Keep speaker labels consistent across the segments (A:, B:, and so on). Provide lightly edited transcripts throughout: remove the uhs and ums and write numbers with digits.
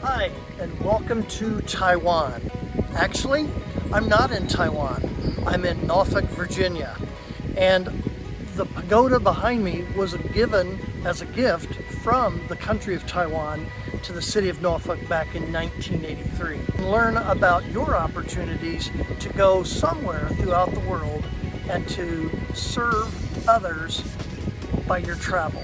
A: Hi, and welcome to Taiwan. Actually, I'm not in Taiwan. I'm in Norfolk, Virginia. And the pagoda behind me was given as a gift from the country of Taiwan to the city of Norfolk back in 1983. Learn about your opportunities to go somewhere throughout the world and to serve others by your travel.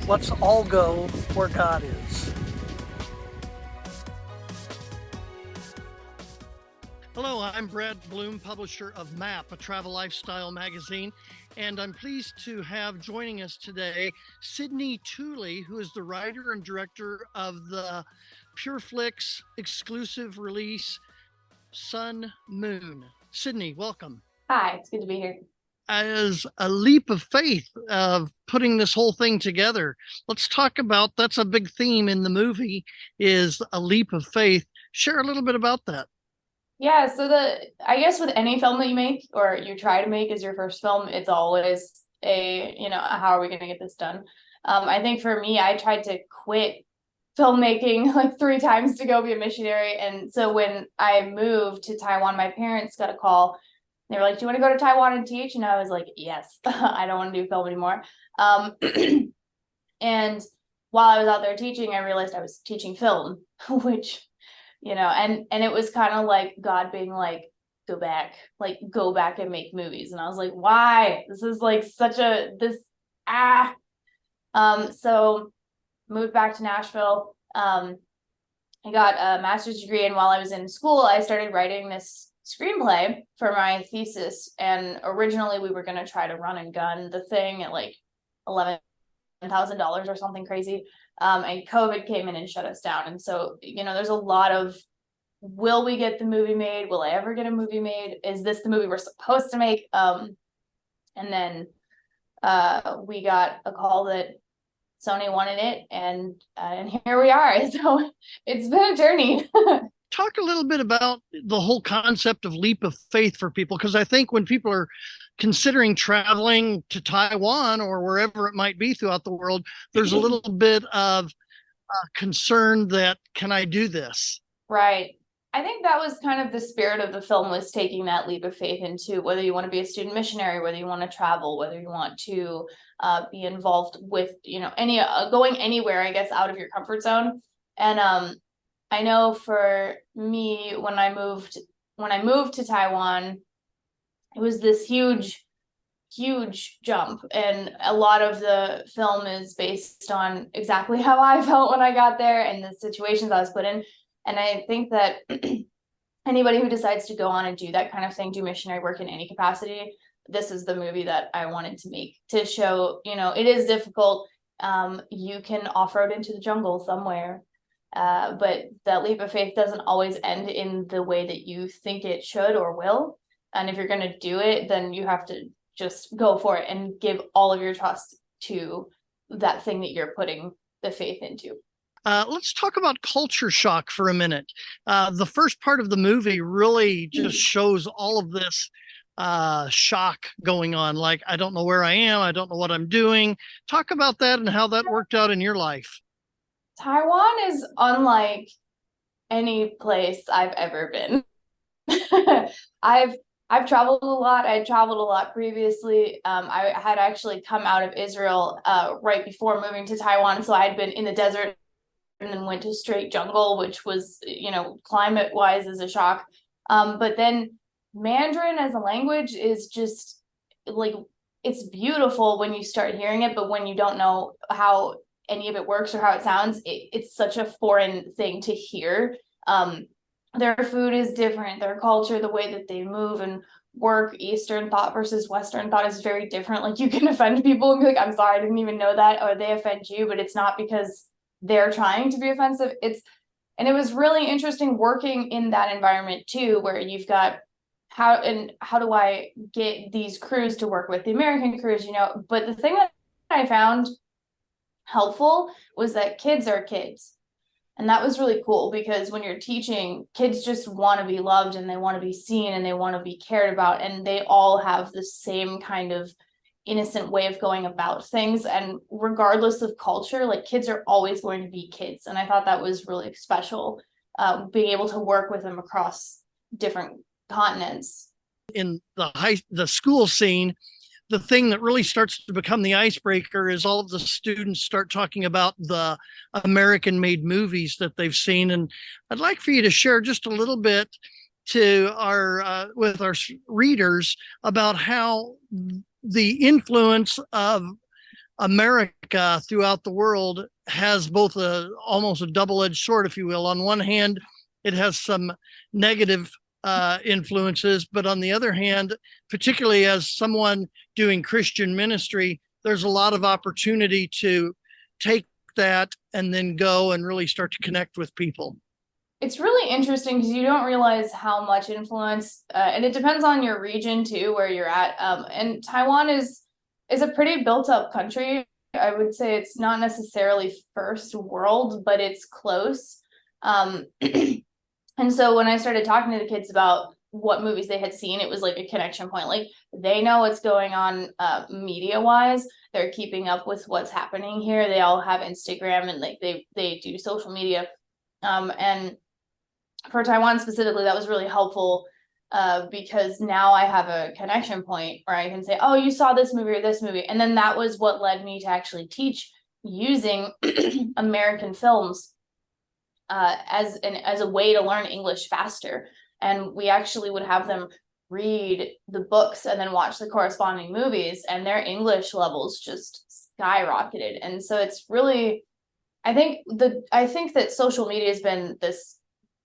A: Let's all go where God is. Hello, I'm Brad Bloom, publisher of MAP, a travel lifestyle magazine, and I'm pleased to have joining us today Sydney Tooley, who is the writer and director of the PureFlix exclusive release, Sun Moon. Sydney, welcome.
B: Hi, it's good to be here.
A: As a leap of faith of putting this whole thing together, let's talk about that's a big theme in the movie is a leap of faith. Share a little bit about that.
B: Yeah, so I guess with any film that you make or you try to make as your first film, it's always how are we going to get this done? I think for me, I tried to quit filmmaking like 3 times to go be a missionary. And so when I moved to Taiwan, my parents got a call. They were like, "Do you want to go to Taiwan and teach?" And I was like, "Yes, I don't want to do film anymore." Um, and while I was out there teaching, I realized I was teaching film, which and it was kind of like God being like, go back and make movies. And I was like, why? This is like such a this ah so moved back to Nashville. I got a master's degree, and while I was in school, I started writing this screenplay for my thesis. And originally we were going to try to run and gun the thing at like $11,000 or something crazy. And COVID came in and shut us down. And so, there's a lot of, will we get the movie made? Will I ever get a movie made? Is this the movie we're supposed to make? And then we got a call that Sony wanted it, and here we are. So it's been a journey.
A: Talk a little bit about the whole concept of leap of faith for people, because I think when people are considering traveling to Taiwan or wherever it might be throughout the world, there's a little bit of concern that, can I do this?
B: Right. I think that was kind of the spirit of the film, was taking that leap of faith into whether you want to be a student missionary, whether you want to travel, whether you want to be involved with, any going anywhere, I guess, out of your comfort zone. And I know for me, when I moved to Taiwan, it was this huge jump, and a lot of the film is based on exactly how I felt when I got there and the situations I was put in. And I think that anybody who decides to go on and do that kind of thing, do missionary work in any capacity, this is the movie that I wanted to make, to show, it is difficult. You can off-road into the jungle somewhere. But that leap of faith doesn't always end in the way that you think it should or will. And if you're going to do it, then you have to just go for it and give all of your trust to that thing that you're putting the faith into.
A: Let's talk about culture shock for a minute. The first part of the movie really just shows all of this shock going on. Like, I don't know where I am. I don't know what I'm doing. Talk about that and how that worked out in your life.
B: Taiwan is unlike any place I've ever been. I've traveled a lot. I traveled a lot previously. I had actually come out of Israel right before moving to Taiwan, so I had been in the desert and then went to straight jungle, which was, climate wise is a shock. But then Mandarin as a language is just like, it's beautiful when you start hearing it, but when you don't know how any of it works or how it sounds, it's such a foreign thing to hear. Their food is different, their culture, the way that they move and work, Eastern thought versus Western thought is very different. Like, you can offend people and be like, I'm sorry, I didn't even know that, or they offend you, but it's not because they're trying to be offensive. And it was really interesting working in that environment too, where you've got how do I get these crews to work with the American crews, but the thing that I found helpful was that kids are kids. And that was really cool, because when you're teaching, kids just want to be loved and they want to be seen and they want to be cared about. And they all have the same kind of innocent way of going about things. And regardless of culture, like kids are always going to be kids. And I thought that was really special, being able to work with them across different continents.
A: In the school scene, the thing that really starts to become the icebreaker is all of the students start talking about the American made movies that they've seen. And I'd like for you to share just a little bit to our with our readers about how the influence of America throughout the world has both almost a double-edged sword, if you will. On one hand, it has some negative influences, but on the other hand, particularly as someone doing Christian ministry, there's a lot of opportunity to take that and then go and really start to connect with people.
B: It's really interesting because you don't realize how much influence, and it depends on your region too, where you're at. And Taiwan is a pretty built up country. I would say it's not necessarily first world, but it's close. And so when I started talking to the kids about what movies they had seen, it was like a connection point. Like they know what's going on media wise. They're keeping up with what's happening here. They all have Instagram and like they do social media. And for Taiwan specifically, that was really helpful because now I have a connection point where I can say, oh, you saw this movie or this movie. And then that was what led me to actually teach using American films as a way to learn English faster. And we actually would have them read the books and then watch the corresponding movies, and their English levels just skyrocketed. And so it's really, I think that social media has been this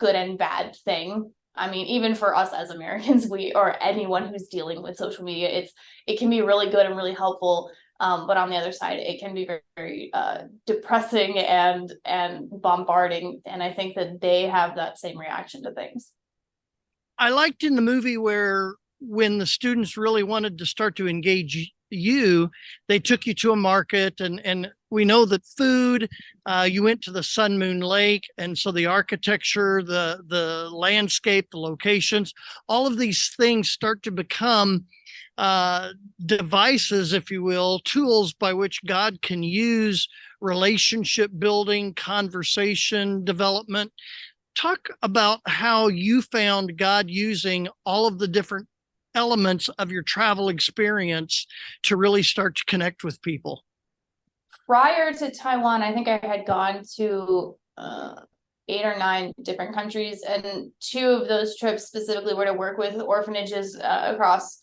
B: good and bad thing. I mean, even for us as Americans, or anyone who's dealing with social media, it can be really good and really helpful. But on the other side, it can be very, very depressing and bombarding. And I think that they have that same reaction to things.
A: I liked in the movie where when the students really wanted to start to engage you, they took you to a market, and we know that food, you went to the Sun Moon Lake, and so the architecture, the landscape, the locations, all of these things start to become devices, if you will, tools by which God can use relationship building, conversation development. Talk about how you found God using all of the different elements of your travel experience to really start to connect with people.
B: Prior to Taiwan, I think I had gone to 8 or 9 different countries, and 2 of those trips specifically were to work with orphanages across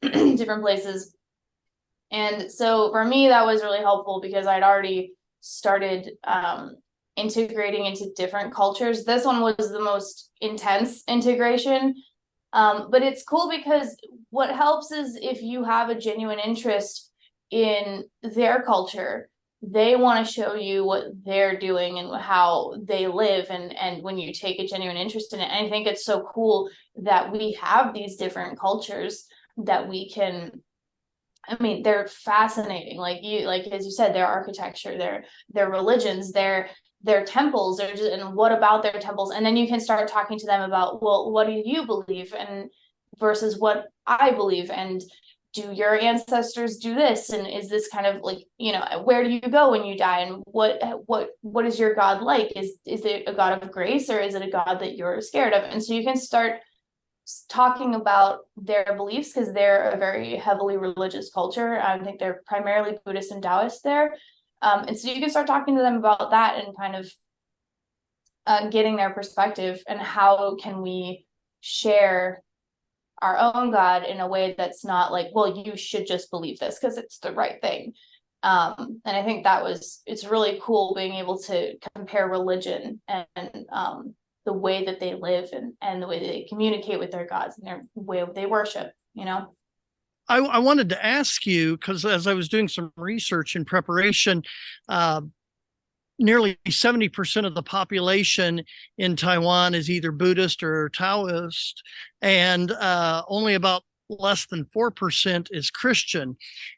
B: different places. And so for me, that was really helpful because I'd already started integrating into different cultures. This one was the most intense integration. But it's cool because what helps is if you have a genuine interest in their culture, they want to show you what they're doing and how they live. And when you take a genuine interest in it, and I think it's so cool that we have these different cultures that we can, I mean, they're fascinating. Like as you said, their architecture, their religions, their temples, and what about their temples? And then you can start talking to them about, well, what do you believe, and versus what I believe, and do your ancestors do this, and is this kind of like, where do you go when you die, and what is your God like? Is it a God of grace, or is it a God that you're scared of? And so you can start talking about their beliefs, because they're a very heavily religious culture. I think they're primarily Buddhist and Taoist there. And so you can start talking to them about that and kind of getting their perspective, and how can we share our own God in a way that's not like, well, you should just believe this because it's the right thing. And I think it's really cool being able to compare religion and the way that they live and the way that they communicate with their gods and their way they worship,
A: I wanted to ask you, because as I was doing some research in preparation, nearly 70% of the population in Taiwan is either Buddhist or Taoist, and only about less than 4% is Christian.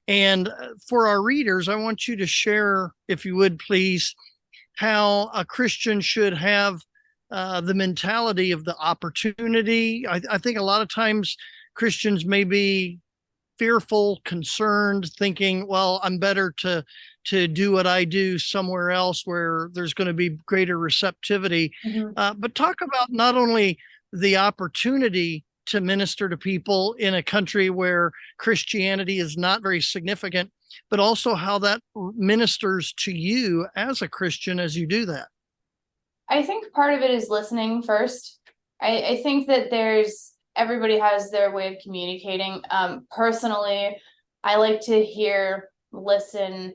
A: And for our readers, I want you to share, if you would please, how a Christian should have the mentality of the opportunity. I think a lot of times Christians may be fearful, concerned, thinking, well, I'm better to do what I do somewhere else where there's going to be greater receptivity. But talk about not only the opportunity to minister to people in a country where Christianity is not very significant, but also how that ministers to you as a Christian as you do that.
B: I think part of it is listening first. I think that everybody has their way of communicating. Personally, I like to hear, listen,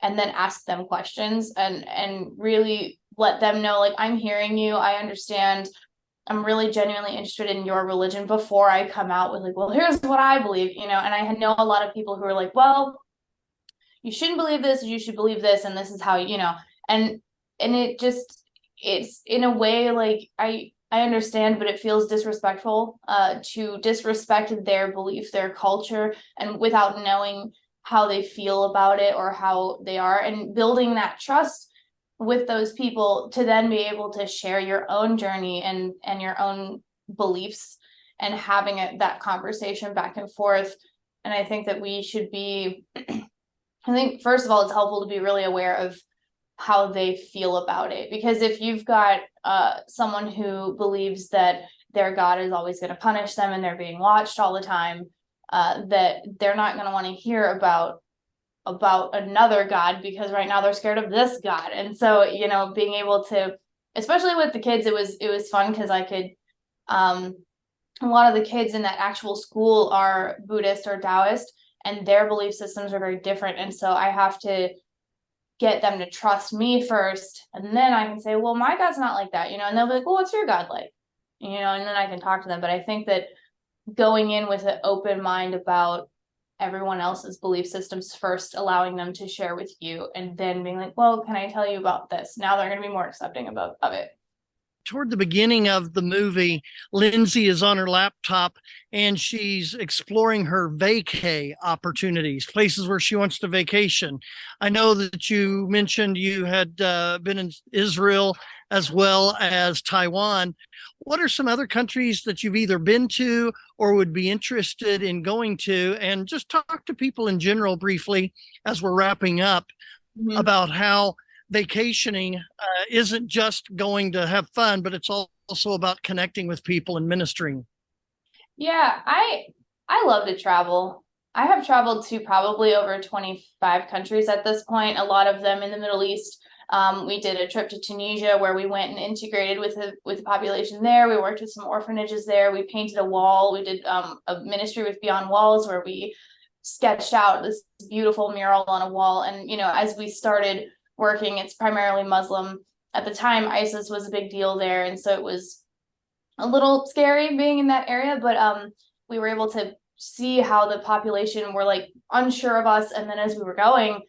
B: and then ask them questions and really let them know, like, I'm hearing you, I understand, I'm really genuinely interested in your religion before I come out with like, well, here's what I believe, and I know a lot of people who are like, well, you shouldn't believe this, you should believe this, and this is how, and it's in a way like I understand, but it feels disrespectful to disrespect their belief, their culture, and without knowing how they feel about it or how they are, and building that trust with those people to then be able to share your own journey and your own beliefs and having that conversation back and forth. And I think that we should be, I think, first of all, it's helpful to be really aware of how they feel about it. Because if you've got someone who believes that their God is always going to punish them and they're being watched all the time, that they're not going to want to hear about another God, because right now they're scared of this God. And so, being able to, especially with the kids, it was fun because I could, a lot of the kids in that actual school are Buddhist or Taoist, and their belief systems are very different. And so I have to get them to trust me first, and then I can say, well, my God's not like that, and they'll be like, well, what's your God like? And then I can talk to them. But I think that going in with an open mind about everyone else's belief systems first, allowing them to share with you, and then being like, well, can I tell you about this? Now they're going to be more accepting of it.
A: Toward the beginning of the movie, Lindsay is on her laptop and she's exploring her vacay opportunities, places where she wants to vacation. I know that you mentioned you had been in Israel as well as Taiwan. What are some other countries that you've either been to or would be interested in going to? And just talk to people in general briefly as we're wrapping up about how vacationing isn't just going to have fun, but it's also about connecting with people and ministering.
B: Yeah, I love to travel. I have traveled to probably over 25 countries at this point, a lot of them in the Middle East. We did a trip to Tunisia where we went and integrated with the population there. We worked with some orphanages there. We painted a wall. We did a ministry with Beyond Walls where we sketched out this beautiful mural on a wall. And, as we started working, it's primarily Muslim. At the time, ISIS was a big deal there. And so it was a little scary being in that area, but we were able to see how the population were like unsure of us. And then as we were going,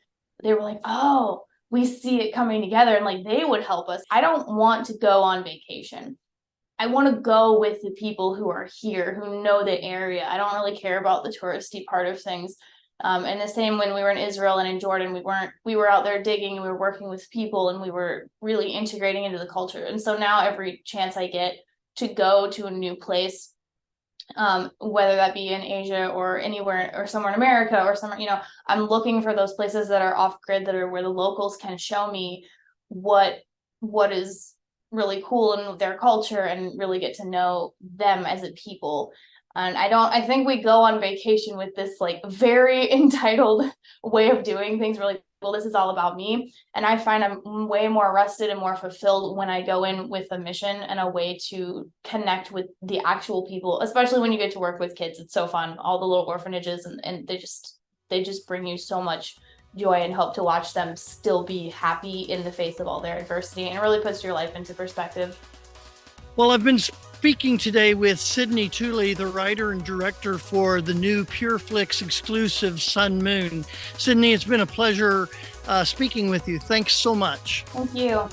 B: they were like, oh, we see it coming together, and like they would help us. I don't want to go on vacation. I want to go with the people who are here, who know the area. I don't really care about the touristy part of things. And the same when we were in Israel and in Jordan, we were out there digging, and we were working with people, and we were really integrating into the culture. And so now every chance I get to go to a new place, whether that be in Asia or anywhere or somewhere in America or somewhere, I'm looking for those places that are off grid, that are where the locals can show me what is really cool in their culture and really get to know them as a people. And I think we go on vacation with this like very entitled way of doing things. We're like, well, this is all about me. And I find I'm way more rested and more fulfilled when I go in with a mission and a way to connect with the actual people, especially when you get to work with kids. It's so fun. All the little orphanages, and they just bring you so much joy and hope to watch them still be happy in the face of all their adversity. And it really puts your life into perspective.
A: Well, I've been speaking today with Sydney Tooley, the writer and director for the new PureFlix exclusive Sun Moon. Sydney, it's been a pleasure speaking with you. Thanks so much.
B: Thank you.